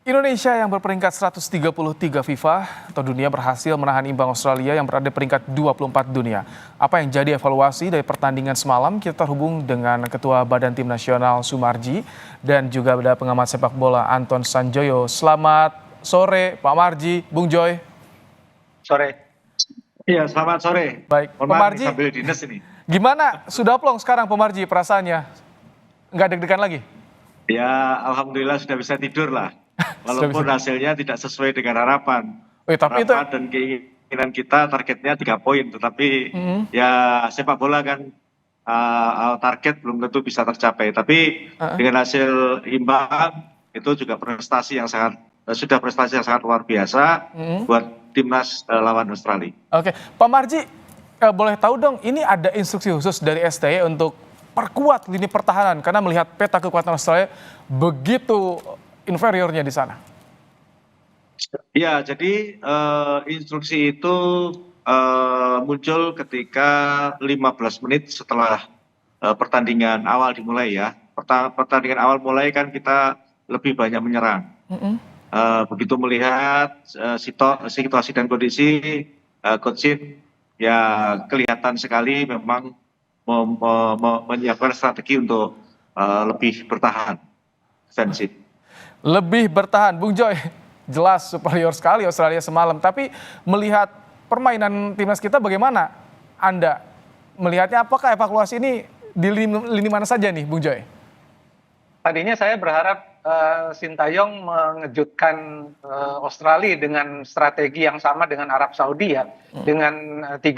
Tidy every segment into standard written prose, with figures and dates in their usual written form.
Indonesia yang berperingkat 133 FIFA atau dunia berhasil menahan imbang Australia yang berada di peringkat 24 dunia. Apa yang jadi evaluasi dari pertandingan semalam? Kita terhubung dengan Ketua Badan Tim Nasional Sumarji dan juga ada pengamat sepak bola Anton Sanjoyo. Selamat sore Pak Marji, Bung Joy. Sore. Iya, selamat sore. Baik, Pak Marji. Sambil dinas ini. Gimana? Sudah plong sekarang Pak Marji perasaannya? Nggak deg-degan lagi? Ya, alhamdulillah sudah bisa tidur lah. Walaupun hasilnya tidak sesuai dengan harapan. Tapi itu dan keinginan kita targetnya 3 poin, tetapi ya sepak bola kan target belum tentu bisa tercapai. Tapi dengan hasil imbang itu juga prestasi yang sangat luar biasa buat timnas lawan Australia. Oke, Pak Marji, boleh tahu dong, ini ada instruksi khusus dari STY untuk perkuat lini pertahanan karena melihat peta kekuatan Australia begitu inferiornya di sana. Ya, jadi instruksi itu muncul ketika 15 menit setelah pertandingan awal dimulai ya. Pertandingan awal mulai kan kita lebih banyak menyerang. Begitu melihat situasi dan kondisi, Coach Shin ya kelihatan sekali memang menyiapkan strategi untuk lebih bertahan defensif. Lebih bertahan, Bung Joy. Jelas superior sekali Australia semalam. Tapi melihat permainan timnas kita bagaimana Anda melihatnya? Apakah evaluasi ini di lini mana saja nih, Bung Joy? Tadinya saya berharap Sintayong mengejutkan Australia dengan strategi yang sama dengan Arab Saudi ya, dengan 3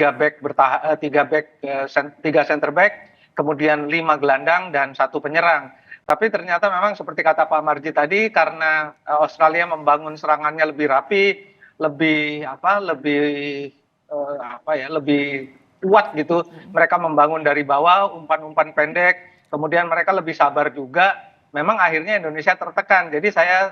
center back, kemudian 5 gelandang dan 1 penyerang. Tapi ternyata memang seperti kata Pak Marji tadi, karena Australia membangun serangannya lebih rapi, lebih kuat gitu. Mereka membangun dari bawah, umpan-umpan pendek, kemudian mereka lebih sabar juga. Memang akhirnya Indonesia tertekan. Jadi saya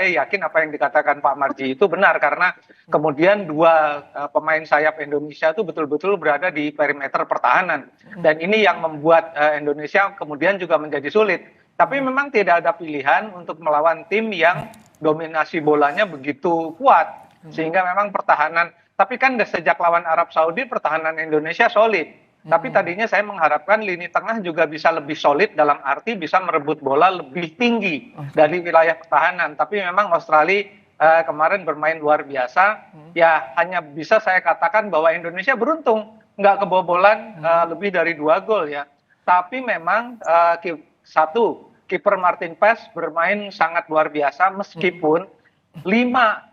yakin apa yang dikatakan Pak Marji itu benar, karena kemudian 2 pemain sayap Indonesia itu betul-betul berada di perimeter pertahanan. Dan ini yang membuat Indonesia kemudian juga menjadi sulit. Tapi memang tidak ada pilihan untuk melawan tim yang dominasi bolanya begitu kuat. Sehingga memang pertahanan, tapi kan sejak lawan Arab Saudi pertahanan Indonesia solid. Tapi tadinya saya mengharapkan lini tengah juga bisa lebih solid, dalam arti bisa merebut bola lebih tinggi dari wilayah pertahanan. Tapi memang Australia kemarin bermain luar biasa. Ya hanya bisa saya katakan bahwa Indonesia beruntung nggak kebobolan lebih dari 2 gol ya. Tapi memang kiper Martin Paes bermain sangat luar biasa, meskipun 5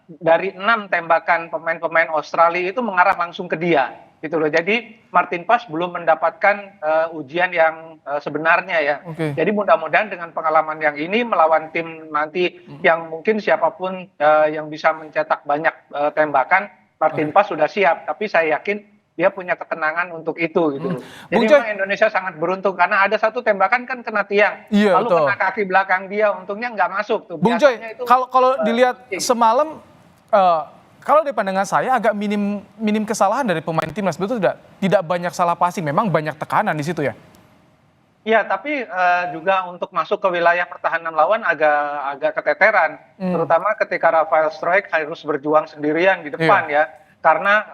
dari 6 tembakan pemain-pemain Australia itu mengarah langsung ke dia. Gitu loh. Jadi Martin Paes belum mendapatkan ujian yang sebenarnya ya. Jadi mudah-mudahan dengan pengalaman yang ini melawan tim nanti yang mungkin siapapun yang bisa mencetak banyak tembakan, Martin Paes sudah siap. Tapi saya yakin dia punya ketenangan untuk itu gitu. Jadi memang Indonesia sangat beruntung karena ada 1 tembakan kan kena tiang, lalu kena kaki belakang dia, untungnya nggak masuk tuh. Bung Joy, kalau dilihat semalam, kalau dari pandangan saya agak minim kesalahan dari pemain timnas, betul tidak? Tidak banyak salah passing, memang banyak tekanan di situ ya? Iya, tapi juga untuk masuk ke wilayah pertahanan lawan agak keteteran, terutama ketika Rafael Struijk harus berjuang sendirian di depan ya, karena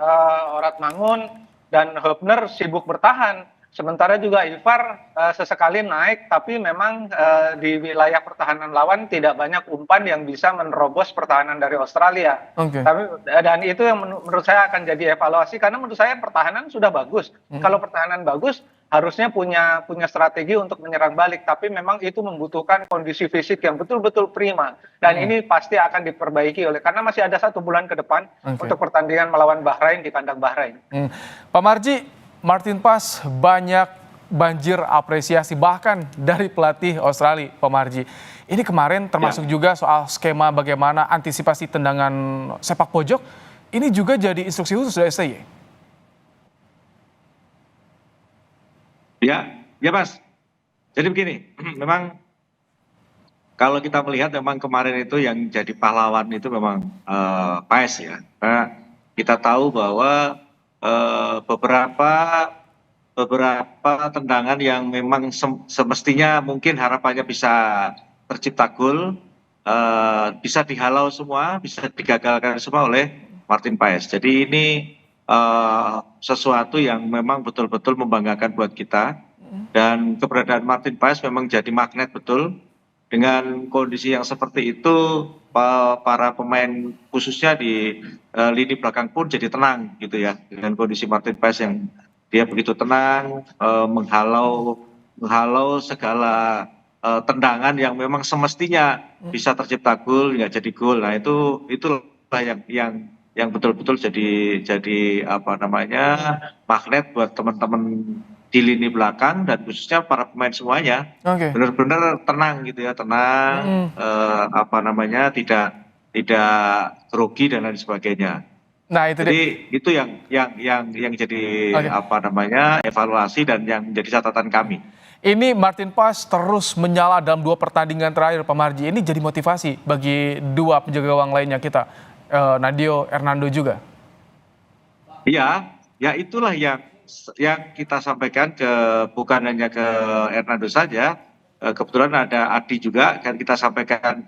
Oratmangun dan Hübner sibuk bertahan. Sementara juga Ivar sesekali naik, tapi memang di wilayah pertahanan lawan tidak banyak umpan yang bisa menerobos pertahanan dari Australia. Dan itu yang menurut saya akan jadi evaluasi, karena menurut saya pertahanan sudah bagus. Kalau pertahanan bagus, harusnya punya strategi untuk menyerang balik. Tapi memang itu membutuhkan kondisi fisik yang betul-betul prima. Dan ini pasti akan diperbaiki karena masih ada 1 bulan ke depan untuk pertandingan melawan Bahrain di kandang Bahrain. Pak Marji, Martin Paes banyak banjir apresiasi bahkan dari pelatih Australia, Pak Marji. Ini kemarin termasuk juga soal skema bagaimana antisipasi tendangan sepak pojok. Ini juga jadi instruksi khusus dari STY. Ya Mas. Jadi begini, memang kalau kita melihat memang kemarin itu yang jadi pahlawan itu memang Paes ya. Karena kita tahu bahwa beberapa tendangan yang memang semestinya mungkin harapannya bisa tercipta gol, bisa dihalau semua, bisa digagalkan semua oleh Martin Paes. Jadi ini sesuatu yang memang betul-betul membanggakan buat kita, dan keberadaan Martin Paes memang jadi magnet betul. Dengan kondisi yang seperti itu, para pemain khususnya di lini belakang pun jadi tenang gitu ya, dengan kondisi Martin Paes yang dia begitu tenang, menghalau segala tendangan yang memang semestinya bisa tercipta gol nggak jadi gol. Nah itulah yang betul-betul jadi apa namanya, magnet buat teman-teman di lini belakang dan khususnya para pemain semuanya. Oke. Benar-benar tenang gitu ya, tenang, apa namanya, tidak grogi dan lain sebagainya. Nah itu dia. Jadi itu yang jadi Oke. apa namanya, evaluasi dan yang menjadi catatan kami. Ini Martin Paes terus menyala dalam 2 pertandingan terakhir, Pak Marji. Ini jadi motivasi bagi 2 penjaga gawang lainnya kita, Nadio, Hernando juga. Iya, ya itulah yang kita sampaikan bukan hanya ke Hernando saja, kebetulan ada Adi juga, kan kita sampaikan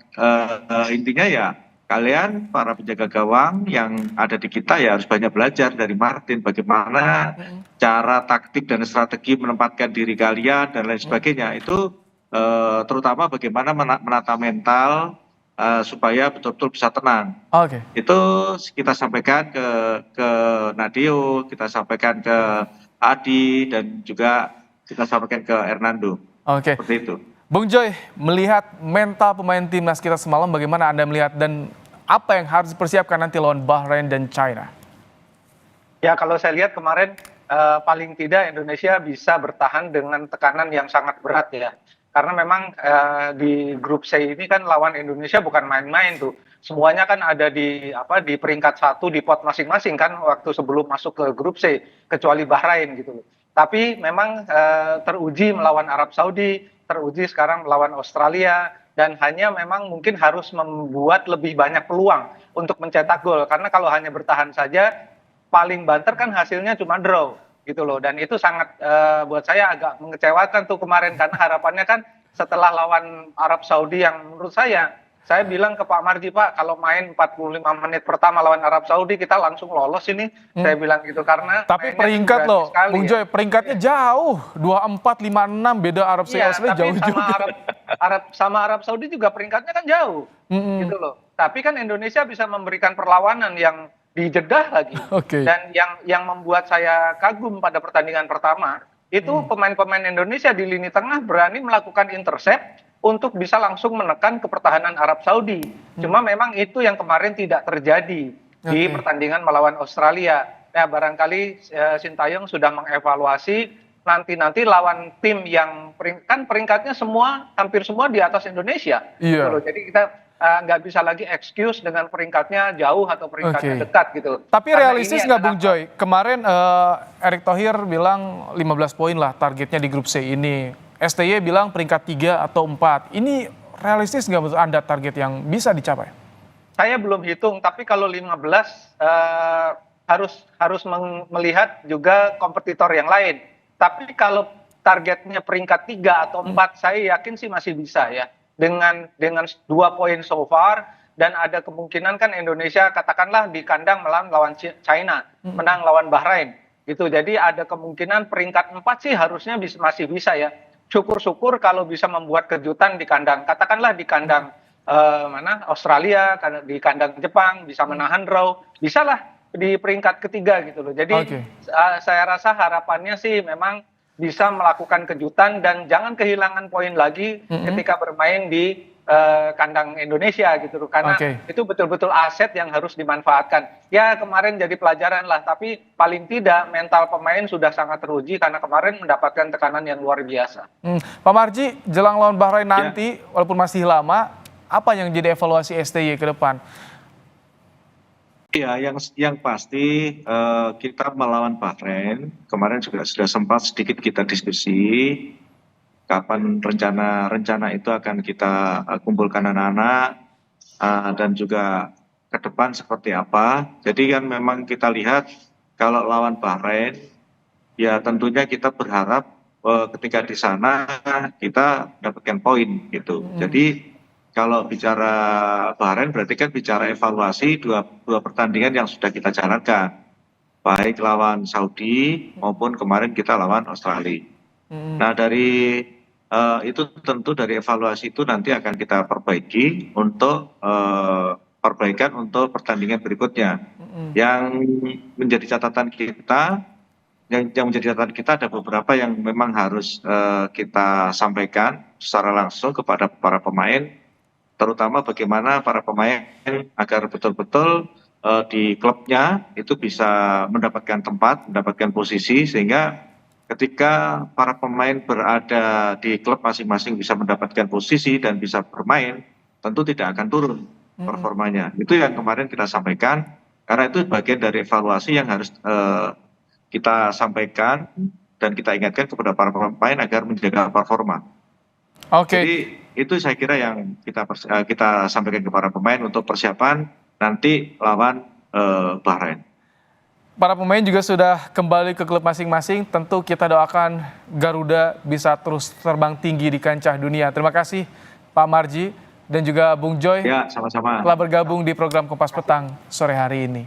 intinya ya kalian para penjaga gawang yang ada di kita ya harus banyak belajar dari Martin, bagaimana cara taktik dan strategi menempatkan diri kalian dan lain sebagainya. Itu terutama bagaimana menata mental supaya betul-betul bisa tenang. Oke. Itu kita sampaikan ke Nadio, kita sampaikan ke Adi, dan juga kita sampaikan ke Hernando. Oke. Seperti itu. Bung Joy, melihat mental pemain timnas kita semalam, bagaimana Anda melihat dan apa yang harus dipersiapkan nanti lawan Bahrain dan China? Ya, kalau saya lihat kemarin paling tidak Indonesia bisa bertahan dengan tekanan yang sangat berat ya. Karena memang di grup C ini kan lawan Indonesia bukan main-main tuh. Semuanya kan ada di peringkat 1 di pot masing-masing kan waktu sebelum masuk ke grup C, kecuali Bahrain gitu loh. Tapi memang teruji melawan Arab Saudi, teruji sekarang melawan Australia, dan hanya memang mungkin harus membuat lebih banyak peluang untuk mencetak gol. Karena kalau hanya bertahan saja, paling banter kan hasilnya cuma draw gitu loh, dan itu sangat buat saya agak mengecewakan tuh kemarin, karena harapannya kan setelah lawan Arab Saudi yang menurut saya bilang ke Pak Marji, Pak, kalau main 45 menit pertama lawan Arab Saudi kita langsung lolos ini, saya bilang gitu, karena Tapi mainnya peringkat berani loh, sekali Bung ya. Joy, peringkatnya jauh, 24, 56 beda Arab Saudi, Iya, Australia tapi jauh juga. sama Arab Saudi juga peringkatnya kan jauh, gitu loh. Tapi kan Indonesia bisa memberikan perlawanan yang di Jeddah lagi. Oke. Dan yang membuat saya kagum pada pertandingan pertama, itu pemain-pemain Indonesia di lini tengah berani melakukan intercept untuk bisa langsung menekan ke pertahanan Arab Saudi. Cuma memang itu yang kemarin tidak terjadi di Oke. pertandingan melawan Australia. Ya, barangkali Sintayong sudah mengevaluasi nanti lawan tim yang kan peringkatnya hampir semua di atas Indonesia. Iya. Gitu loh. Jadi kita nggak bisa lagi excuse dengan peringkatnya jauh atau peringkatnya Oke. dekat gitu. Tapi Karena realistis ini nggak adalah Bung Joy? Kemarin Erick Thohir bilang 15 poin lah targetnya di grup C ini. STY bilang peringkat 3 atau 4. Ini realistis nggak menurut Anda target yang bisa dicapai? Saya belum hitung, tapi kalau 15 harus melihat juga kompetitor yang lain. Tapi kalau targetnya peringkat 3 atau 4, saya yakin sih masih bisa ya. Dengan 2 poin so far, dan ada kemungkinan kan Indonesia katakanlah di kandang melawan China, menang lawan Bahrain. Gitu. Jadi ada kemungkinan peringkat 4 sih harusnya masih bisa ya. Syukur-syukur kalau bisa membuat kejutan di kandang. Katakanlah di kandang Australia, di kandang Jepang bisa menahan draw, bisalah di peringkat ketiga gitu loh. Jadi Oke. saya rasa harapannya sih memang bisa melakukan kejutan dan jangan kehilangan poin lagi ketika bermain di kandang Indonesia gitu loh, karena Oke. itu betul-betul aset yang harus dimanfaatkan. Ya kemarin jadi pelajaran lah, tapi paling tidak mental pemain sudah sangat teruji karena kemarin mendapatkan tekanan yang luar biasa. Pak Marji, jelang lawan Bahrain Ya. nanti, walaupun masih lama, apa yang jadi evaluasi STY ke depan? Ya, yang pasti kita melawan Bahrain kemarin juga sudah sempat sedikit kita diskusi kapan rencana itu akan kita kumpulkan anak-anak, dan juga ke depan seperti apa. Jadi kan memang kita lihat kalau lawan Bahrain ya tentunya kita berharap ketika di sana kita dapatkan poin gitu. Jadi kalau bicara Bahrain berarti kan bicara evaluasi dua pertandingan yang sudah kita jalankan, baik lawan Saudi maupun kemarin kita lawan Australia. Nah dari itu tentu dari evaluasi itu nanti akan kita perbaiki untuk perbaikan untuk pertandingan berikutnya. Yang menjadi catatan kita, yang menjadi catatan kita ada beberapa yang memang harus kita sampaikan secara langsung kepada para pemain, terutama bagaimana para pemain agar betul-betul di klubnya itu bisa mendapatkan tempat, mendapatkan posisi, sehingga ketika para pemain berada di klub masing-masing bisa mendapatkan posisi dan bisa bermain, tentu tidak akan turun performanya. Itu yang kemarin kita sampaikan, karena itu bagian dari evaluasi yang harus kita sampaikan dan kita ingatkan kepada para pemain agar menjaga performa. Jadi itu saya kira yang kita sampaikan ke para pemain untuk persiapan nanti lawan Bahrain. Para pemain juga sudah kembali ke klub masing-masing. Tentu kita doakan Garuda bisa terus terbang tinggi di kancah dunia. Terima kasih Pak Marji dan juga Bung Joy. Ya, sama-sama. Telah bergabung di program Kompas Petang sore hari ini.